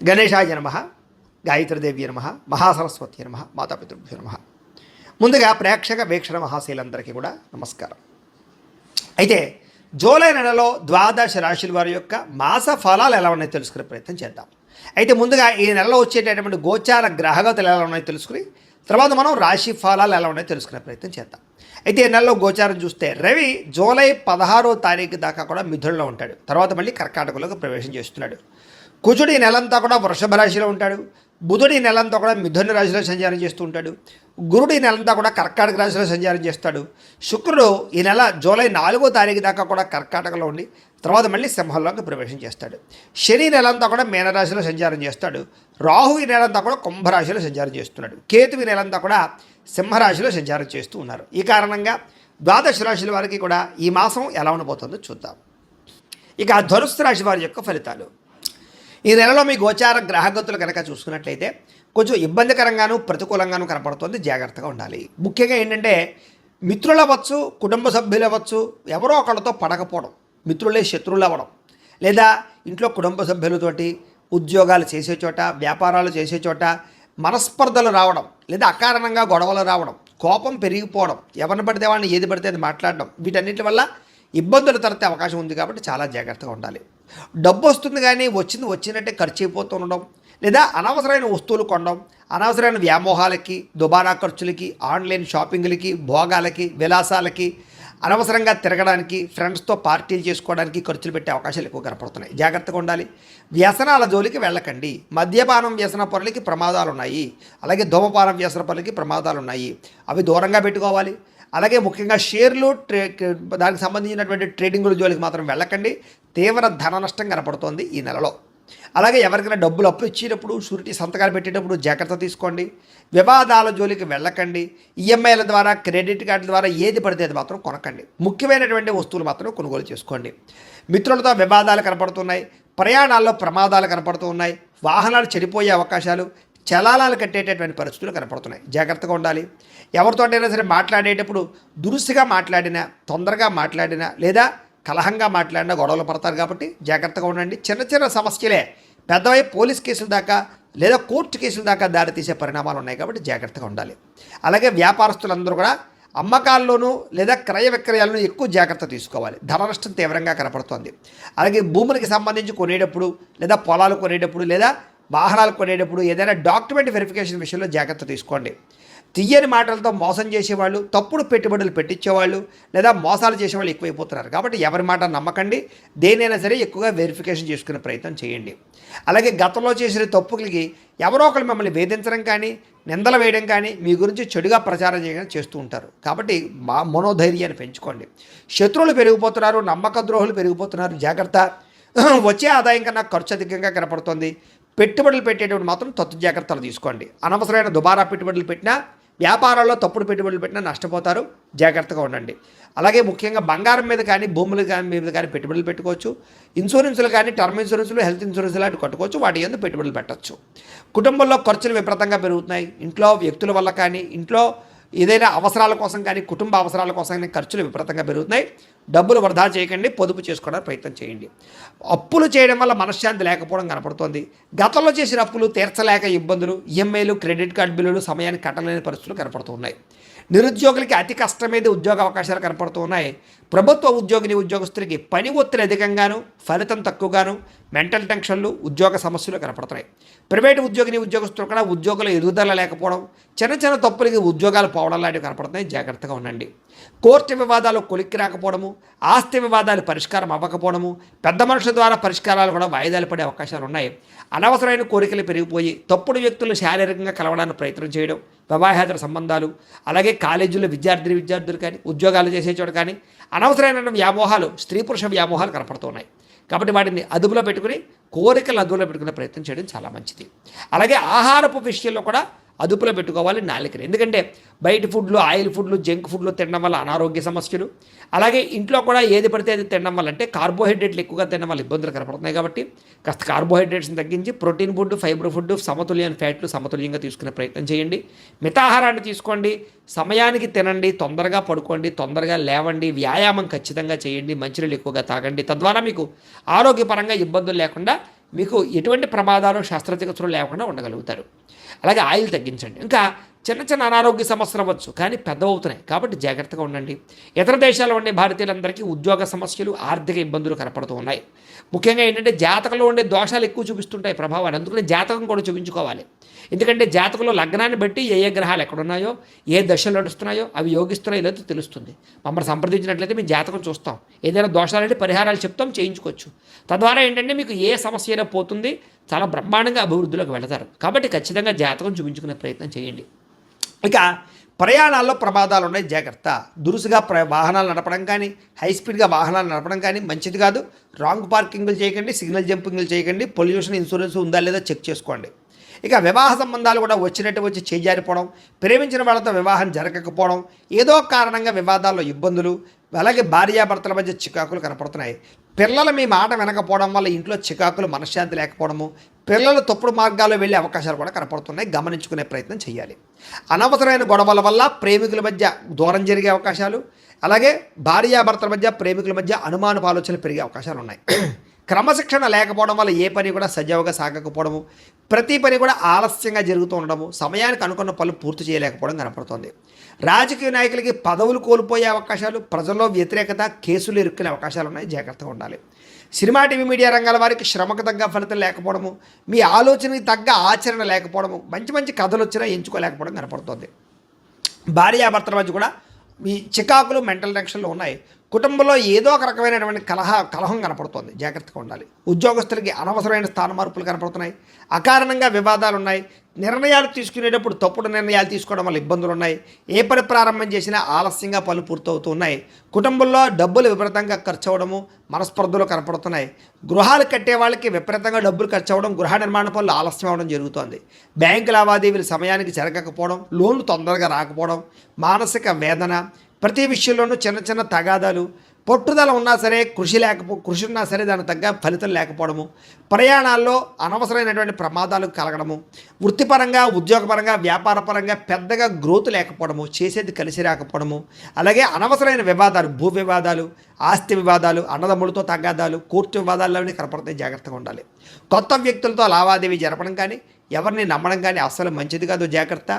గణేశాయ నమః, గాయత్రీదేవి నమః, మహాసరస్వతి నమః, మాతాపితృభ్యో నమః. ముందుగా ప్రేక్షక వీక్షణ మహాశీలందరికీ కూడా నమస్కారం. అయితే జూలై నెలలో ద్వాదశ రాశుల వారి యొక్క మాస ఫలాలు ఎలా ఉన్నాయో తెలుసుకునే ప్రయత్నం చేద్దాం. అయితే ముందుగా ఈ నెలలో వచ్చేటటువంటి గోచార గ్రహగతులు ఎలా ఉన్నాయో తెలుసుకుని తర్వాత మనం రాశి ఫలాలు ఎలా ఉన్నాయో తెలుసుకునే ప్రయత్నం చేద్దాం. అయితే ఈ నెలలో గోచారం చూస్తే రవి జూలై 16వ తారీఖు దాకా కూడా మిథునంలో ఉంటాడు. తర్వాత మళ్ళీ కర్కాటకంలోకి ప్రవేశం చేస్తున్నాడు. కుజుడు ఈ నెలంతా కూడా వృషభ రాశిలో ఉంటాడు. బుధుడు ఈ నెలంతా కూడా మిథున రాశిలో సంచారం చేస్తూ ఉంటాడు. గురుడు ఈ నెలంతా కూడా కర్కాటక రాశిలో సంచారం చేస్తాడు. శుక్రుడు ఈ నెల జూలై 4వ తారీఖు దాకా కూడా కర్కాటకలో ఉండి తర్వాత మళ్ళీ సింహంలోకి ప్రవేశం చేస్తాడు. శని నెలంతా కూడా మీనరాశిలో సంచారం చేస్తాడు. రాహు ఈ నెలంతా కూడా కుంభరాశిలో సంచారం చేస్తున్నాడు. కేతు ఈ నెలంతా కూడా సింహరాశిలో సంచారం చేస్తూ ఉన్నారు. ఈ కారణంగా ద్వాదశ రాశుల వారికి కూడా ఈ మాసం ఎలా ఉండబోతుందో చూద్దాం. ఇక ధనుస్సు రాశి వారి యొక్క ఫలితాలు. ఈ నెలలో మీ గోచార గ్రహగతులు కనుక చూసుకున్నట్లయితే కొంచెం ఇబ్బందికరంగాను ప్రతికూలంగాను కనపడుతుంది. జాగ్రత్తగా ఉండాలి. ముఖ్యంగా ఏంటంటే మిత్రులు అవ్వచ్చు, కుటుంబ సభ్యులు అవ్వచ్చు, ఎవరో ఒకళ్ళతో పడకపోవడం, మిత్రులే శత్రువులు అవ్వడం, లేదా ఇంట్లో కుటుంబ సభ్యులతోటి ఉద్యోగాలు చేసే చోట, వ్యాపారాలు చేసే చోట మనస్పర్ధలు రావడం, లేదా అకారణంగా గొడవలు రావడం, కోపం పెరిగిపోవడం, ఎవరిని పడితే వాళ్ళని ఏది పడితే అది మాట్లాడడం, వీటన్నిటి వల్ల ఇబ్బందులు తరతే అవకాశం ఉంది. కాబట్టి చాలా జాగ్రత్తగా ఉండాలి. డబ్బు వస్తుంది కానీ వచ్చినట్టే ఖర్చు అయిపోతూ ఉండడం, లేదా అనవసరమైన వస్తువులు కొనడం, అనవసరమైన వ్యామోహాలకి, దుబారా ఖర్చులకి, ఆన్లైన్ షాపింగ్లకి, భోగాలకి, విలాసాలకి, అనవసరంగా తిరగడానికి, ఫ్రెండ్స్తో పార్టీలు చేసుకోవడానికి ఖర్చులు పెట్టే అవకాశాలు ఎక్కువ కనపడుతున్నాయి. జాగ్రత్తగా ఉండాలి. వ్యసనాల జోలికి వెళ్ళకండి. మద్యపానం వ్యసన పరులకి ప్రమాదాలు ఉన్నాయి. అలాగే ధూమపానం వ్యసన పరులకి ప్రమాదాలు ఉన్నాయి. అవి దూరంగా పెట్టుకోవాలి. అలాగే ముఖ్యంగా షేర్లు దానికి సంబంధించినటువంటి ట్రేడింగుల జోలికి మాత్రం వెళ్ళకండి. తీవ్ర ధన నష్టం కనపడుతోంది ఈ నెలలో. అలాగే ఎవరికైనా డబ్బులు అప్పు ఇచ్చేటప్పుడు, షూరిటీ సంతకాలు పెట్టేటప్పుడు జాగ్రత్త తీసుకోండి. వివాదాల జోలికి వెళ్ళకండి. ఈఎంఐల ద్వారా, క్రెడిట్ కార్డుల ద్వారా ఏది పడితే అది మాత్రం కొనకండి. ముఖ్యమైనటువంటి వస్తువులు మాత్రం కొనుగోలు చేసుకోండి. మిత్రులతో వివాదాలు కనపడుతున్నాయి. ప్రయాణాల్లో ప్రమాదాలు కనపడుతూ ఉన్నాయి. వాహనాలు చెడిపోయే అవకాశాలు, చలానాలు కట్టేటటువంటి పరిస్థితులు కనపడుతున్నాయి. జాగ్రత్తగా ఉండాలి. ఎవరితోటైనా సరే మాట్లాడేటప్పుడు దురుసుగా మాట్లాడినా, తొందరగా మాట్లాడినా, లేదా కలహంగా మాట్లాడినా గొడవలు పడతారు. కాబట్టి జాగ్రత్తగా ఉండండి. చిన్న చిన్న సమస్యలే పెద్దవై పోలీస్ కేసుల దాకా లేదా కోర్టు కేసుల దాకా దారితీసే పరిణామాలు ఉన్నాయి. కాబట్టి జాగ్రత్తగా ఉండాలి. అలాగే వ్యాపారస్తులందరూ కూడా అమ్మకాల్లోనూ లేదా క్రయ విక్రయాలను ఎక్కువ జాగ్రత్త తీసుకోవాలి. ధన నష్టం తీవ్రంగా కనపడుతోంది. అలాగే భూములకి సంబంధించి కొనేటప్పుడు, లేదా పొలాలు కొనేటప్పుడు, లేదా వాహనాలు కొనేటప్పుడు ఏదైనా డాక్యుమెంట్ వెరిఫికేషన్ విషయంలో జాగ్రత్త తీసుకోండి. తీయని మాటలతో మోసం చేసేవాళ్ళు, తప్పుడు పెట్టుబడులు పెట్టించేవాళ్ళు, లేదా మోసాలు చేసేవాళ్ళు ఎక్కువైపోతున్నారు. కాబట్టి ఎవరి మాట నమ్మకండి. దేనైనా సరే ఎక్కువగా వెరిఫికేషన్ చేసుకునే ప్రయత్నం చేయండి. అలాగే గతంలో చేసిన తప్పులకి ఎవరో ఒకరు మిమ్మల్ని వేధించడం కానీ, నిందలు వేయడం కానీ, మీ గురించి చెడుగా ప్రచారం చేయడం చేస్తూ ఉంటారు. కాబట్టి మనోధైర్యాన్ని పెంచుకోండి. శత్రువులు పెరిగిపోతున్నారు, నమ్మక ద్రోహులు పెరిగిపోతున్నారు. జాగ్రత్త. వచ్చే ఆదాయం కన్నా ఖర్చు అధికంగా కనపడుతుంది. పెట్టుబడులు పెట్టేటప్పుడు మాత్రం తత్తు జాగ్రత్తలు తీసుకోండి. అనవసరమైన దుబారా పెట్టుబడులు పెట్టినా, వ్యాపారాల్లో తప్పుడు పెట్టుబడులు పెట్టినా నష్టపోతారు. జాగ్రత్తగా ఉండండి. అలాగే ముఖ్యంగా బంగారం మీద కానీ, భూముల మీద కానీ పెట్టుబడులు పెట్టుకోవచ్చు. ఇన్సూరెన్సులు కానీ, టర్మ్ ఇన్సూరెన్సులు, హెల్త్ ఇన్సూరెన్స్ లాంటివి కట్టుకోవచ్చు. వాటి యందు పెట్టుబడులు పెట్టచ్చు. కుటుంబంలో ఖర్చులు విపరీతంగా పెరుగుతున్నాయి. ఇంట్లో వ్యక్తుల వల్ల కానీ, ఇంట్లో ఏదైనా అవసరాల కోసం కానీ, కుటుంబ అవసరాల కోసం కానీ ఖర్చులు విపరీతంగా పెరుగుతున్నాయి. డబ్బులు వృధా చేయకండి. పొదుపు చేసుకోవడానికి ప్రయత్నం చేయండి. అప్పులు చేయడం వల్ల మనశ్శాంతి లేకపోవడం కనపడుతోంది. గతంలో చేసిన అప్పులు తీర్చలేక ఇబ్బందులు, ఈఎంఐలు, క్రెడిట్ కార్డు బిల్లులు సమయానికి కట్టలేని పరిస్థితులు కనపడుతూ ఉన్నాయి. నిరుద్యోగులకి అతి కష్టమైతే ఉద్యోగ అవకాశాలు కనపడుతూ ఉన్నాయి. ప్రభుత్వ ఉద్యోగస్తులకి పని ఒత్తిడి అధికంగాను, ఫలితం తక్కువగాను, మెంటల్ టెన్షన్లు, ఉద్యోగ సమస్యలు కనపడుతున్నాయి. ప్రైవేటు ఉద్యోగస్తులు కూడా ఉద్యోగుల ఎదుగుదల లేకపోవడం, చిన్న చిన్న తప్పులకి ఉద్యోగాలు పోవడం లాంటివి కనపడుతున్నాయి. జాగ్రత్తగా ఉండండి. కోర్టు వివాదాలు కొలిక్కి రాకపోవడము, ఆస్తి వివాదాలు పరిష్కారం అవ్వకపోవడము, పెద్ద మనుషుల ద్వారా పరిష్కారాలు కూడా వాయిదాలు పడే అవకాశాలు ఉన్నాయి. అనవసరమైన కోరికలు పెరిగిపోయి తప్పుడు వ్యక్తులు శారీరకంగా కలవడానికి ప్రయత్నం చేయడం, వివాహేతర సంబంధాలు, అలాగే కాలేజీలో విద్యార్థులు కానీ, ఉద్యోగాలు చేసే చోట కానీ అనవసరమైన వ్యామోహాలు, స్త్రీ పురుష వ్యామోహాలు కనపడుతున్నాయి. కాబట్టి వాటిని అదుపులో పెట్టుకుని, కోరికలను అదుపులో పెట్టుకునే ప్రయత్నం చేయడం చాలా మంచిది. అలాగే ఆహారపు విషయంలో కూడా అదుపులో పెట్టుకోవాలి నాలుకని. ఎందుకంటే బయట ఫుడ్లు, ఆయిల్ ఫుడ్లు, జంక్ ఫుడ్లు తినడం వల్ల అనారోగ్య సమస్యలు, అలాగే ఇంట్లో కూడా ఏది పడితే అది తినడం వల్ల, అంటే కార్బోహైడ్రేట్లు ఎక్కువగా తినడం వల్ల ఇబ్బందులు కనపడుతున్నాయి. కాబట్టి కాస్త కార్బోహైడ్రేట్స్ని తగ్గించి ప్రోటీన్ ఫుడ్, ఫైబర్ ఫుడ్, సమతుల్యమైన ఫ్యాట్లు సమతుల్యంగా తీసుకునే ప్రయత్నం చేయండి. మితాహారాన్ని తీసుకోండి. సమయానికి తినండి. తొందరగా పడుకోండి. తొందరగా లేవండి. వ్యాయామం ఖచ్చితంగా చేయండి. మంచినీళ్ళు ఎక్కువగా తాగండి. తద్వారా మీకు ఆరోగ్యపరంగా ఇబ్బందులు లేకుండా మీకు ఎటువంటి ప్రమాదాలు శస్త్రచికిత్సలు లేకుండా ఉండగలుగుతారు. అలాగే ఆయిల్ తగ్గించండి. ఇంకా చిన్న చిన్న అనారోగ్య సమస్యలు అవ్వచ్చు, కానీ పెద్దవవుతున్నాయి కాబట్టి జాగ్రత్తగా ఉండండి. ఇతర దేశాల్లో ఉండే భారతీయులందరికీ ఉద్యోగ సమస్యలు, ఆర్థిక ఇబ్బందులు కనపడుతూ ఉన్నాయి. ముఖ్యంగా ఏంటంటే జాతకంలో ఉండే దోషాలు ఎక్కువ చూపిస్తుంటాయి ప్రభావాలు. అందుకని జాతకం కూడా చూపించుకోవాలి. ఎందుకంటే జాతకంలో లగ్నాన్ని బట్టి ఏ ఏ గ్రహాలు ఎక్కడున్నాయో, ఏ దశలు నడుస్తున్నాయో, అవి యోగిస్తున్నాయో లేదో తెలుస్తుంది. మమ్మల్ని సంప్రదించినట్లయితే మేము జాతకం చూస్తాం, ఏదైనా దోషాలంటే పరిహారాలు చెప్తాం, చేయించుకోవచ్చు. తద్వారా ఏంటంటే మీకు ఏ సమస్య అయినా పోతుంది, చాలా బ్రహ్మాండంగా అభివృద్ధిలోకి వెళతారు. కాబట్టి ఖచ్చితంగా జాతకం చూపించుకునే ప్రయత్నం చేయండి. ఇక ప్రయాణాల్లో ప్రమాదాలు ఉన్నాయి, జాగ్రత్త. దురుసుగా వాహనాలు నడపడం కానీ, హై స్పీడ్గా వాహనాలు నడపడం కానీ మంచిది కాదు. రాంగ్ పార్కింగ్లు చేయకండి, సిగ్నల్ జంపింగ్లు చేయకండి. పొల్యూషన్ ఇన్సూరెన్స్ ఉందా లేదా చెక్ చేసుకోండి. ఇక వివాహ సంబంధాలు కూడా వచ్చినట్టు వచ్చి చేజారిపోవడం, ప్రేమించిన వాళ్ళతో వివాహం జరగకపోవడం, ఏదో కారణంగా వివాదాల్లో ఇబ్బందులు, అలాగే భార్యాభర్తల మధ్య చికాకులు కనపడుతున్నాయి. పిల్లలు మీ మాట వినకపోవడం వల్ల ఇంట్లో చికాకులు, మనశ్శాంతి లేకపోవడము, పిల్లలు తప్పుడు మార్గాల్లో వెళ్ళే అవకాశాలు కూడా కనపడుతున్నాయి. గమనించుకునే ప్రయత్నం చేయాలి. అనవసరమైన గొడవల వల్ల ప్రేమికుల మధ్య దూరం జరిగే అవకాశాలు, అలాగే భార్యాభర్తల మధ్య, ప్రేమికుల మధ్య అనుమానపు ఆలోచనలు పెరిగే అవకాశాలు ఉన్నాయి. క్రమశిక్షణ లేకపోవడం వల్ల ఏ పని కూడా సజావుగా సాగకపోవడము, ప్రతి పని కూడా ఆలస్యంగా జరుగుతూ ఉండడము, సమయానికి అనుకున్న పనులు పూర్తి చేయలేకపోవడం కనపడుతోంది. రాజకీయ నాయకులకి పదవులు కోల్పోయే అవకాశాలు, ప్రజల్లో వ్యతిరేకత, కేసులు ఇరుక్కునే అవకాశాలు ఉన్నాయి. జాగ్రత్తగా ఉండాలి. సినిమా, టీవీ, మీడియా రంగాల వారికి శ్రమకు తగ్గ ఫలితం లేకపోవడము, మీ ఆలోచనకి తగ్గ ఆచరణ లేకపోవడము, మంచి మంచి కథలు వచ్చినా ఎంచుకోలేకపోవడం కనపడుతోంది. భార్యాభర్తల మధ్య కూడా మీ చికాకులు, మెంటల్ టెన్షన్లు ఉన్నాయి. కుటుంబంలో ఏదో ఒక రకమైనటువంటి కలహం కనపడుతుంది. జాగ్రత్తగా ఉండాలి. ఉద్యోగస్తులకి అనవసరమైన స్థాన మార్పులు కనపడుతున్నాయి. అకారణంగా వివాదాలు ఉన్నాయి. నిర్ణయాలు తీసుకునేటప్పుడు తప్పుడు నిర్ణయాలు తీసుకోవడం వల్ల ఇబ్బందులు ఉన్నాయి. ఏ పని ప్రారంభం చేసినా ఆలస్యంగా పనులు పూర్తవుతూ ఉన్నాయి. కుటుంబంలో డబ్బులు విపరీతంగా ఖర్చు అవ్వడము, మనస్పర్ధలు కనపడుతున్నాయి. గృహాలు కట్టే వాళ్ళకి విపరీతంగా డబ్బులు ఖర్చు అవ్వడం, గృహ నిర్మాణ పనులు ఆలస్యం అవ్వడం జరుగుతోంది. బ్యాంకు లావాదేవీలు సమయానికి జరగకపోవడం, లోన్లు తొందరగా రాకపోవడం, మానసిక వేదన, ప్రతి విషయంలోనూ చిన్న చిన్న తగాదాలు, పట్టుదల ఉన్నా సరే కృషి ఉన్నా సరే దానికి తగ్గ ఫలితం లేకపోవడము, ప్రయాణాల్లో అనవసరమైనటువంటి ప్రమాదాలు కలగడము, వృత్తిపరంగా, ఉద్యోగపరంగా, వ్యాపారపరంగా పెద్దగా గ్రోత్ లేకపోవడము, చేసేది కలిసి రాకపోవడము, అలాగే అనవసరమైన వివాదాలు, భూ వివాదాలు, ఆస్తి వివాదాలు, అన్నదమ్ములతో తగాదాలు, కోర్టు వివాదాల్లోనే కనపడతాయి. జాగ్రత్తగా ఉండాలి. కొత్త వ్యక్తులతో లావాదేవీ జరపడం కానీ, ఎవరిని నమ్మడం కానీ అస్సలు మంచిది కాదు. జాగ్రత్త.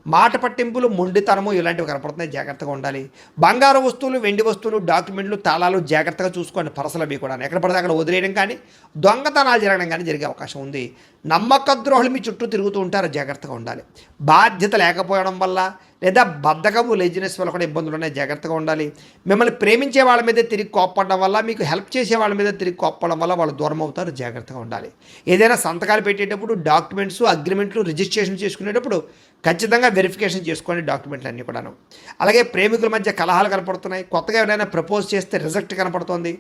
మాట పట్టింపులు, మొండితనము ఇలాంటివి కనపడుతున్నాయి. జాగ్రత్తగా ఉండాలి. బంగారు వస్తువులు, వెండి వస్తువులు, డాక్యుమెంట్లు, తాళాలు జాగ్రత్తగా చూసుకోండి. పరసలు అవి కూడా ఎక్కడ పడితే అక్కడ వదిలేయడం కానీ, దొంగతనాలు జరగడం కానీ జరిగే అవకాశం ఉంది. నమ్మక ద్రోహులు మీ చుట్టూ తిరుగుతూ ఉంటారు. జాగ్రత్తగా ఉండాలి. బాధ్యత లేకపోవడం వల్ల లేదా బద్ధకము, లేజినెస్ వల్ల కూడా ఇబ్బందులు ఉన్నాయి. జాగ్రత్తగా ఉండాలి. మిమ్మల్ని ప్రేమించే వాళ్ళ మీద తిరిగి కోప్పడడం వల్ల, మీకు హెల్ప్ చేసే వాళ్ళ మీద తిరిగి కోప్పడం వల్ల వాళ్ళు దూరం అవుతారు. జాగ్రత్తగా ఉండాలి. ఏదైనా సంతకాలు పెట్టేటప్పుడు డాక్యుమెంట్స్, అగ్రిమెంట్లు, రిజిస్ట్రేషన్ చేసుకునేటప్పుడు ఖచ్చితంగా వెరిఫికేషన్ చేసుకోండి డాక్యుమెంట్లు అన్నీ కూడాను. అలాగే ప్రేమికుల మధ్య కలహాలు కనపడుతున్నాయి. కొత్తగా ఎవరైనా ప్రపోజ్ చేస్తే రిజెక్ట్ కనపడుతోంది.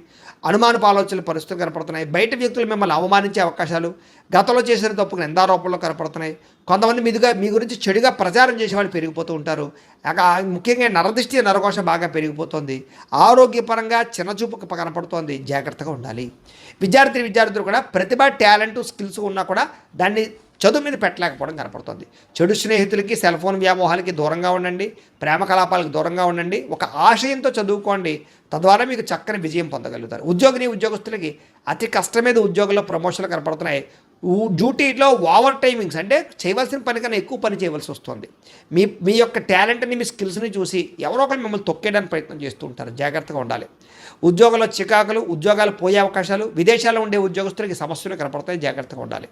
అనుమానపు ఆలోచనలు పరిస్థితులు కనపడుతున్నాయి. బయట వ్యక్తులు మిమ్మల్ని అవమానించే అవకాశాలు, గతంలో చేసిన తప్పుకు నిందారోపణలు కనపడుతున్నాయి. కొంతమంది మీ గురించి చెడుగా ప్రచారం చేసే వాళ్ళు పెరిగిపోతూ ఉంటారు. ముఖ్యంగా నరదృష్టి, నరకోశ బాగా పెరిగిపోతుంది. ఆరోగ్యపరంగా చిన్నచూపు కనపడుతోంది. జాగ్రత్తగా ఉండాలి. విద్యార్థులు కూడా ప్రతిభ, టాలెంట్, స్కిల్స్ ఉన్నా కూడా దాన్ని చదువు మీద పెట్టలేకపోవడం కనపడుతుంది. చెడు స్నేహితులకి, సెల్ ఫోన్ వ్యామోహాలకి దూరంగా ఉండండి. ప్రేమ కలాపాలకు దూరంగా ఉండండి. ఒక ఆశయంతో చదువుకోండి. తద్వారా మీకు చక్కని విజయం పొందగలుగుతారు. ఉద్యోగస్తులకి అతి కష్టమైన ఉద్యోగంలో ప్రమోషన్లు కనపడుతున్నాయి. డ్యూటీలో ఓవర్ టైమింగ్స్, అంటే చేయవలసిన పని కన్నా ఎక్కువ పని చేయవలసి వస్తుంది. మీ యొక్క టాలెంట్ని, మీ స్కిల్స్ని చూసి ఎవరో ఒకరు మిమ్మల్ని తొక్కేయడానికి ప్రయత్నం చేస్తూ ఉంటారు. జాగ్రత్తగా ఉండాలి. ఉద్యోగంలో చికాకులు, ఉద్యోగాలు పోయే అవకాశాలు, విదేశాల్లో ఉండే ఉద్యోగస్తులకి సమస్యలు కనపడతాయి. జాగ్రత్తగా ఉండాలి.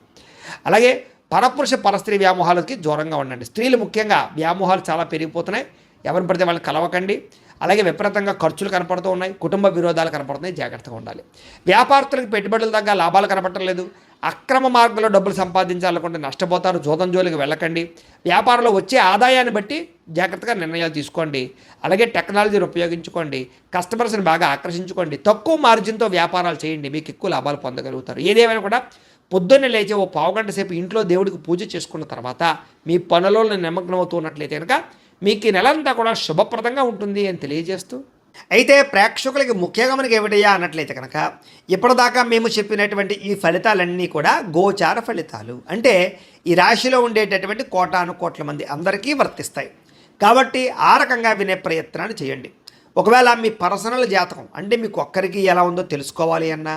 అలాగే పరపురుష పరస్త్రీ వ్యామోహాలకి దూరంగా ఉండండి. స్త్రీలు ముఖ్యంగా వ్యామోహాలు చాలా పెరిగిపోతున్నాయి. ఎవరిని పడితే వాళ్ళని కలవకండి. అలాగే విపరీతంగా ఖర్చులు కనపడుతూ ఉన్నాయి. కుటుంబ విరోధాలు కనపడుతున్నాయి. జాగ్రత్తగా ఉండాలి. వ్యాపారస్తులకు పెట్టుబడులు తగ్గ లాభాలు కనపడటం లేదు. అక్రమ మార్గంలో డబ్బులు సంపాదించాలనుకుంటే నష్టపోతారు. జోదం జోలికి వెళ్ళకండి. వ్యాపారంలో వచ్చే ఆదాయాన్ని బట్టి జాగ్రత్తగా నిర్ణయాలు తీసుకోండి. అలాగే టెక్నాలజీని ఉపయోగించుకోండి. కస్టమర్స్ని బాగా ఆకర్షించుకోండి. తక్కువ మార్జిన్తో వ్యాపారాలు చేయండి. మీకు ఎక్కువ లాభాలు పొందగలుగుతారు. ఏదేమైనా కూడా పొద్దున్నే లేచి ఓ పావుగంట సేపు ఇంట్లో దేవుడికి పూజ చేసుకున్న తర్వాత మీ పనులలో నిమగ్నం అవుతున్నట్లయితే కనుక మీకు ఈ నెలంతా కూడా శుభప్రదంగా ఉంటుంది అని తెలియజేస్తూ, అయితే ప్రేక్షకులకి ముఖ్యంగా మనకి ఏమిటయ్యా అన్నట్లయితే కనుక ఇప్పటిదాకా మేము చెప్పినటువంటి ఈ ఫలితాలన్నీ కూడా గోచార ఫలితాలు. అంటే ఈ రాశిలో ఉండేటటువంటి కోటాను కోట్ల మంది అందరికీ వర్తిస్తాయి. కాబట్టి ఆ రకంగా వినే ప్రయత్నాన్ని చేయండి. ఒకవేళ మీ పర్సనల్ జాతకం అంటే మీకు ఒక్కరికి ఎలా ఉందో తెలుసుకోవాలి అన్నా,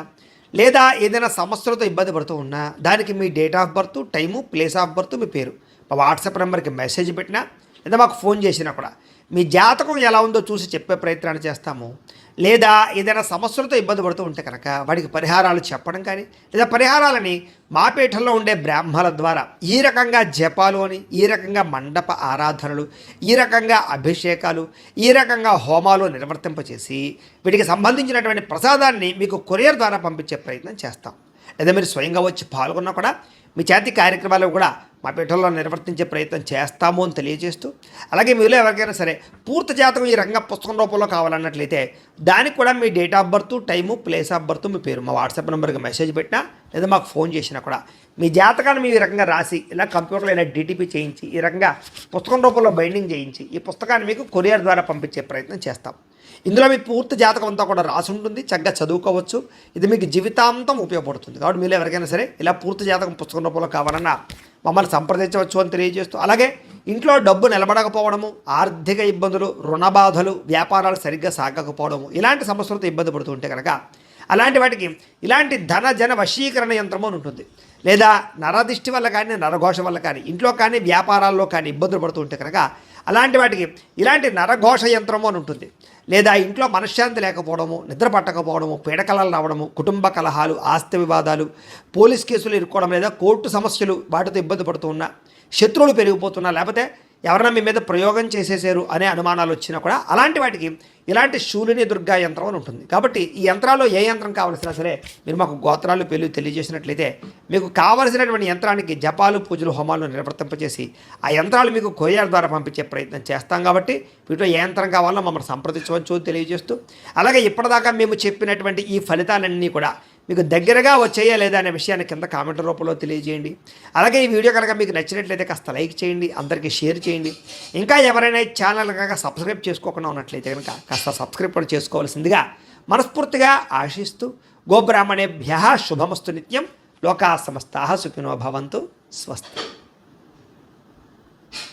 లేదా ఏదైనా సమస్యలతో ఇబ్బంది పడుతూ ఉన్నా దానికి మీ date of birth, time, place of birth, మీ పేరు మా వాట్సాప్ నెంబర్కి మెసేజ్ పెట్టినా లేదా మాకు ఫోన్ చేసినా కూడా మీ జాతకం ఎలా ఉందో చూసి చెప్పే ప్రయత్నాన్ని చేస్తాము. లేదా ఏదైనా సమస్యలతో ఇబ్బంది పడుతూ ఉంటే కనుక వాటికి పరిహారాలు చెప్పడం కానీ లేదా పరిహారాలని మా పీఠంలో ఉండే బ్రాహ్మణుల ద్వారా ఈ రకంగా జపాలు అని, ఈ రకంగా మండప ఆరాధనలు, ఈ రకంగా అభిషేకాలు, ఈ రకంగా హోమాలు నిర్వర్తింపచేసి వీటికి సంబంధించినటువంటి ప్రసాదాన్ని మీకు కొరియర్ ద్వారా పంపించే ప్రయత్నం చేస్తాం. లేదా మీరు స్వయంగా వచ్చి పాల్గొన్నా కూడా మీ చేతి కార్యక్రమాలు కూడా మా పీఠంలో నిర్వర్తించే ప్రయత్నం చేస్తాము అని తెలియజేస్తూ, అలాగే మీలో ఎవరికైనా సరే పూర్తి జాతకం ఈ రకంగా పుస్తకం రూపంలో కావాలన్నట్లయితే దానికి కూడా మీ date of birth, time, place of birth, మీ పేరు మా వాట్సాప్ నెంబర్కి మెసేజ్ పెట్టినా లేదా మాకు ఫోన్ చేసినా కూడా మీ జాతకాన్ని మీ ఈ రకంగా రాసి ఇలా కంప్యూటర్లో ఇలా డిటిపి చేయించి ఈ రకంగా పుస్తకం రూపంలో బైండింగ్ చేయించి ఈ పుస్తకాన్ని మీకు కొరియర్ ద్వారా పంపించే ప్రయత్నం చేస్తాం. ఇందులో మీ పూర్తి జాతకం అంతా కూడా రాసి ఉంటుంది, చక్కగా చదువుకోవచ్చు. ఇది మీకు జీవితాంతం ఉపయోగపడుతుంది. కాబట్టి మీరు ఎవరికైనా సరే ఇలా పూర్తి జాతకం పుస్తకం రూపంలో కావాలన్నా మమ్మల్ని సంప్రదించవచ్చు అని తెలియజేస్తూ, అలాగే ఇంట్లో డబ్బు నిలబడకపోవడము, ఆర్థిక ఇబ్బందులు, రుణ బాధలు, వ్యాపారాలు సరిగ్గా సాగకపోవడము, ఇలాంటి సమస్యలతో ఇబ్బంది పడుతూ ఉంటే కనుక అలాంటి వాటికి ఇలాంటి ధన జన వశీకరణ యంత్రము అని ఉంటుంది. లేదా నరదిష్టి వల్ల కానీ, నరఘోష వల్ల కానీ, ఇంట్లో కానీ వ్యాపారాల్లో కానీ ఇబ్బందులు పడుతూ ఉంటే కనుక అలాంటి వాటికి ఇలాంటి నరఘోష యంత్రము అని ఉంటుంది. లేదా ఇంట్లో మనశ్శాంతి లేకపోవడము, నిద్ర పట్టకపోవడము, పీడకలలు రావడము, కుటుంబ కలహాలు, ఆస్తి వివాదాలు, పోలీస్ కేసులు ఇరుక్కోవడం, లేదా కోర్టు సమస్యలు వాటితో ఇబ్బంది పడుతూ ఉన్నా, శత్రువులు పెరిగిపోతున్నా, లేకపోతే ఎవరైనా మీ మీద ప్రయోగం చేసేసారు అనే అనుమానాలు వచ్చినా కూడా అలాంటి వాటికి ఇలాంటి శూలిని దుర్గా యంత్రం అని ఉంటుంది. కాబట్టి ఈ యంత్రాల్లో ఏ యంత్రం కావాల్సినా సరే మీరు మాకు గోత్రాలు పేర్లు తెలియజేసినట్లయితే మీకు కావలసినటువంటి యంత్రానికి జపాలు, పూజలు, హోమాలు నిర్వర్తింపచేసి ఆ యంత్రాలు మీకు కొరియర్ ద్వారా పంపించే ప్రయత్నం చేస్తాం. కాబట్టి వీటిలో ఏ యంత్రం కావాలో మమ్మల్ని సంప్రదించవచ్చు తెలియజేస్తూ, అలాగే ఇప్పటిదాకా మేము చెప్పినటువంటి ఈ ఫలితాలన్నీ కూడా మీకు దగ్గరగా వచ్చేయా లేదా అనే విషయాన్ని కింద కామెంట్ రూపంలో తెలియజేయండి. అలాగే ఈ వీడియో కనుక మీకు నచ్చినట్లయితే కాస్త లైక్ చేయండి, అందరికీ షేర్ చేయండి. ఇంకా ఎవరైనా ఈ ఛానల్ కనుక సబ్స్క్రైబ్ చేసుకోకుండా ఉన్నట్లయితే కనుక కాస్త సబ్స్క్రైబ్ కూడా చేసుకోవాల్సిందిగా మనస్ఫూర్తిగా ఆశిస్తూ, గోబ్రాహ్మణేభ్యః శుభమస్తు నిత్యం, లోకా సమస్తాః సుఖినో భవంతు, స్వస్తి.